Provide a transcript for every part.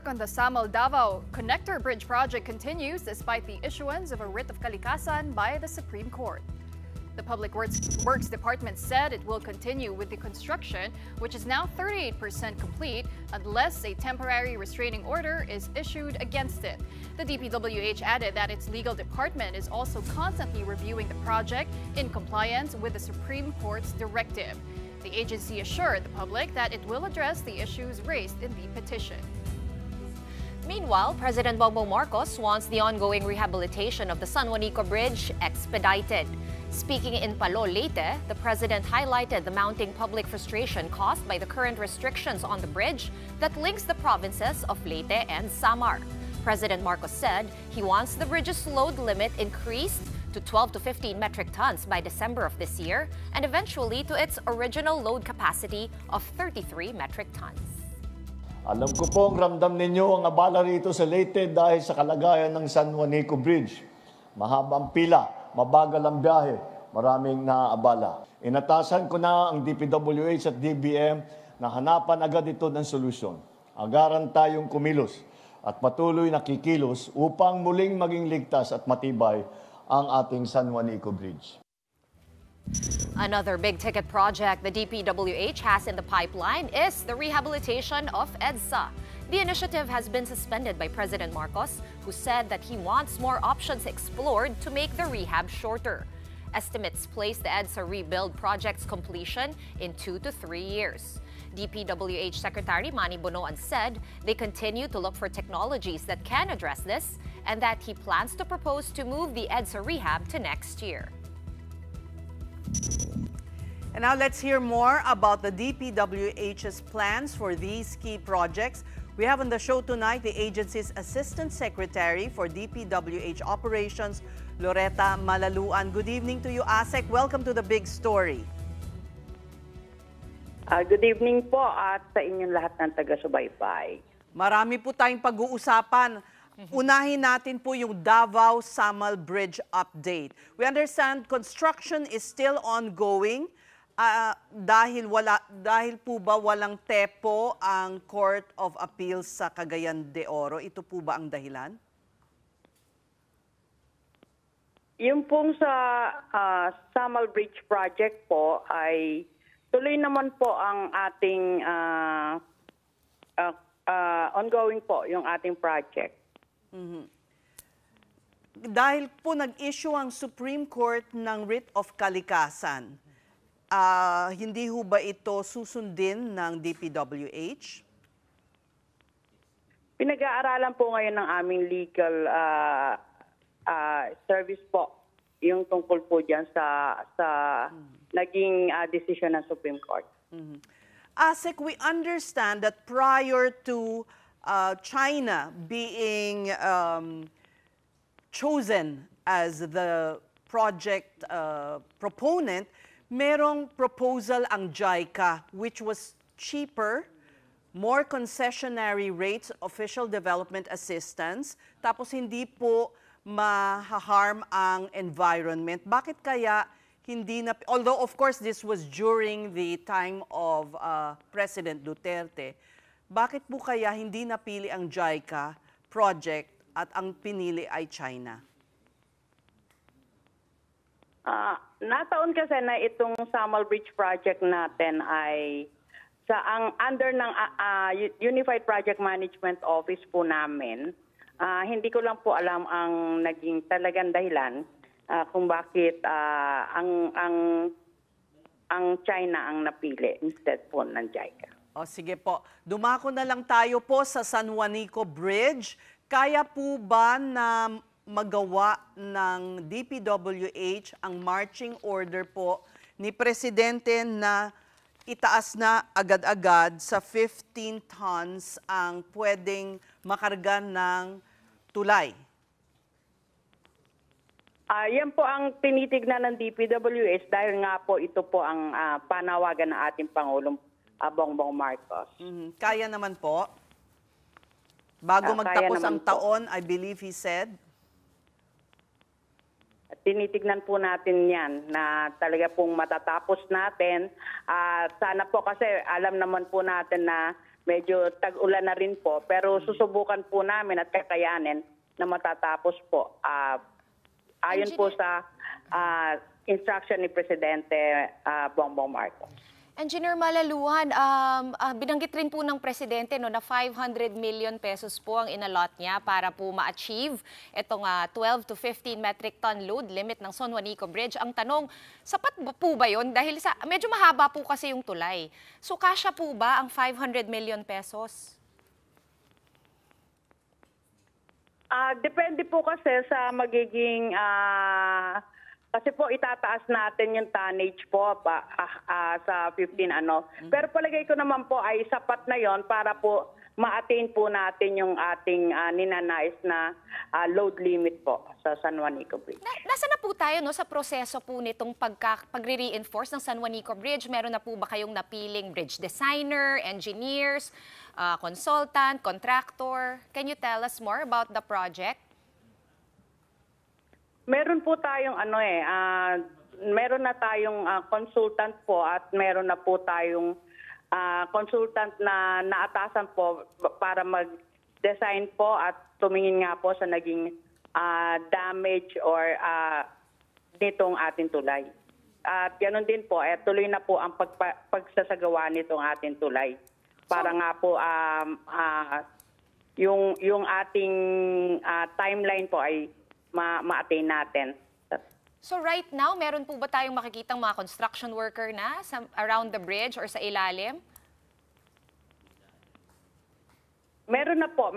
work on the Samal-Davao Connector Bridge project continues despite the issuance of a writ of kalikasan by the Supreme Court. The Public Works Department said it will continue with the construction, which is now 38% complete, unless a temporary restraining order is issued against it. The DPWH added that its legal department is also constantly reviewing the project in compliance with the Supreme Court's directive. The agency assured the public that it will address the issues raised in the petition. Meanwhile, President Bongbong Marcos wants the ongoing rehabilitation of the San Juanico Bridge expedited. Speaking in Palo, Leyte, the president highlighted the mounting public frustration caused by the current restrictions on the bridge that links the provinces of Leyte and Samar. President Marcos said he wants the bridge's load limit increased to 12 to 15 metric tons by December of this year and eventually to its original load capacity of 33 metric tons. Alam ko pong ramdam ninyo ang abala rito sa Leyte dahil sa kalagayan ng San Juanico Bridge. Mahabang pila, mabagal ang biyahe, maraming naaabala. Inatasan ko na ang DPWH at DBM na hanapan agad ito ng solusyon. Agaran tayong kumilos at patuloy na kikilos upang muling maging ligtas at matibay ang ating San Juanico Bridge. Another big-ticket project the DPWH has in the pipeline is the rehabilitation of EDSA. The initiative has been suspended by President Marcos, who said that he wants more options explored to make the rehab shorter. Estimates place the EDSA rebuild project's completion in 2 to 3 years. DPWH Secretary Manny Bonoan said they continue to look for technologies that can address this and that he plans to propose to move the EDSA rehab to next year. And now let's hear more about the DPWH's plans for these key projects. We have on the show tonight the agency's Assistant Secretary for DPWH Operations, Loretta Malaluan. Good evening to you, ASEC. Welcome to the big story. Good evening po at sa inyong lahat ng taga-subaybay. Marami po tayong pag-uusapan. Unahin natin po yung Davao-Samal Bridge update. We understand construction is still ongoing dahil po ba walang tepo ang Court of Appeals sa Cagayan de Oro? Ito po ba ang dahilan? Yung pong sa Samal Bridge project po ay tuloy naman po ang ating ongoing po yung ating project. Dahil po nag-issue ang Supreme Court ng writ of kalikasan, hindi ho ba ito susundin ng DPWH? Pinag-aaralan po ngayon ng aming legal service po yung tungkol po dyan sa naging decision ng Supreme Court. ASEC, we understand that prior to China being chosen as the project proponent, merong proposal ang JICA which was cheaper, more concessionary rates, official development assistance, tapos hindi po ma-harm ang environment. Bakit kaya hindi na, although of course this was during the time of President Duterte, bakit po kaya hindi napili ang JICA project at ang pinili ay China? Nataon kasi na itong Samal Bridge project natin ay ang under ng Unified Project Management Office po namin. Hindi ko lang po alam ang naging talagang dahilan kung bakit ang China ang napili instead po ng JICA. O sige po, dumako na lang tayo po sa San Juanico Bridge. Kaya po ba na magawa ng DPWH ang marching order po ni Presidente na itaas na agad-agad sa 15 tons ang pwedeng makarga ng tulay? Yan po ang tinitignan ng DPWH dahil nga po ito po ang panawagan ng ating Pangulong Bongbong Marcos. Kaya naman po. Bago magtapos ang taon, I believe he said. Tinitignan po natin yan na talaga pong matatapos natin. Sana po kasi alam naman po natin na medyo tag-ulan na rin po. Pero susubukan po namin at kakayanin na matatapos po. Ayon po sa instruction ni Presidente Bongbong Marcos. Engineer Malaluhan, binanggit rin po ng Presidente na 500 million pesos po ang inalot niya para po ma-achieve itong 12 to 15 metric ton load limit ng San Juanico Bridge. Ang tanong, sapat po ba yun? Dahil medyo mahaba po kasi yung tulay. So kasya po ba ang 500 million pesos? Depende po kasi sa magiging... kasi po itataas natin yung tonnage po sa 15 ano. Pero palagay ko naman po ay sapat na yon para po ma-attain po natin yung ating ninanais na load limit po sa San Juanico Bridge. Nasaan na po tayo sa proseso po nitong pagre-reinforce ng San Juanico Bridge? Meron na po ba kayong napiling bridge designer, engineers, consultant, contractor? Can you tell us more about the project? Meron po tayong meron na tayong consultant po at meron na po tayong consultant na naatasan po para mag-design po at tumingin nga po sa naging damage or nitong ating tulay. At ganoon din po, tuloy na po ang pagsasagawa nitong ating tulay. Para nga po yung ating timeline po ay ma-attain natin. So right now, meron po ba tayong makikitang mga construction worker na around the bridge or sa ilalim? Meron na po.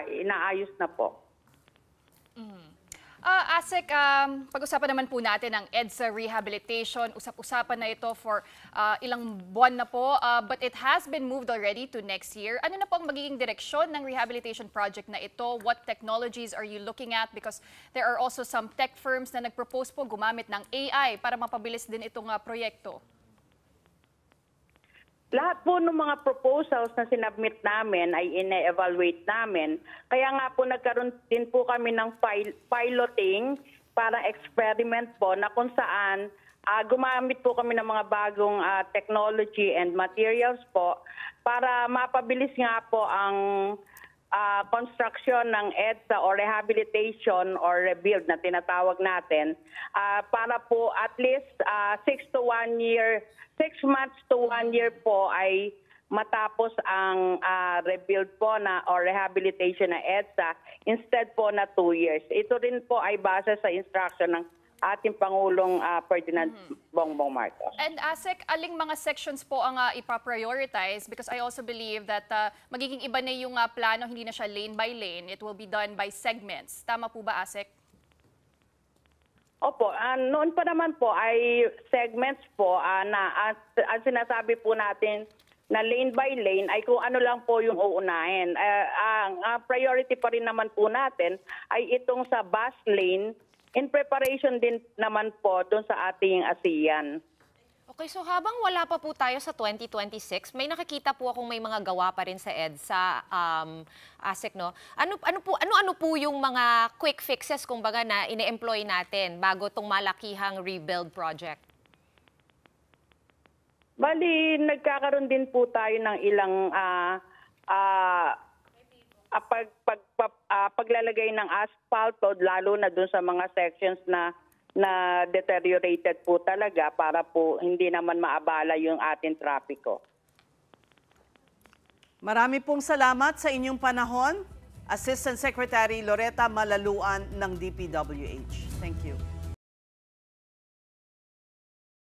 Inaayos na po. ASEC, pag-usapan naman po natin ang EDSA rehabilitation. Usap-usapan na ito for ilang buwan na po, but it has been moved already to next year. Ano na po ang magiging direksyon ng rehabilitation project na ito? What technologies are you looking at? Because there are also some tech firms na nag-propose po gumamit ng AI para mapabilis din itong proyekto. Lahat po ng mga proposals na sinubmit namin ay ine-evaluate namin. Kaya nga po nagkaroon din po kami ng piloting para experiment po na kung saan gumamit po kami ng mga bagong technology and materials po para mapabilis nga po ang construction ng EDSA or rehabilitation or rebuild na tinatawag natin para po at least 6 months to 1 year po ay matapos ang rebuild po na or rehabilitation ng EDSA instead po na 2 years. Ito rin po ay base sa instruction ng ating Pangulong Ferdinand Bongbong Marcos. And ASEC, aling mga sections po ang ipaprioritize? Because I also believe that magiging iba na yung plano, hindi na siya lane by lane. It will be done by segments. Tama po ba, ASEC? Opo, noon pa naman po ay segments po na ang sinasabi po natin na lane by lane ay kung ano lang po yung uunahin. Ang priority pa rin naman po natin ay itong sa bus lane in preparation din naman po doon sa ating ASEAN. Okay, so habang wala pa po tayo sa 2026, may nakikita po akong may mga gawa pa rin sa EDSA, ASEC, no? Ano po yung mga quick fixes, kumbaga, na ine-employ natin bago itong malakihang rebuild project? Bali, nagkakaroon din po tayo ng ilang paglalagay ng asphalt, lalo na doon sa mga sections na deteriorated po talaga para po hindi naman maabala yung ating trapiko. Marami pong salamat sa inyong panahon, Assistant Secretary Loretta Malaluan ng DPWH. Thank you.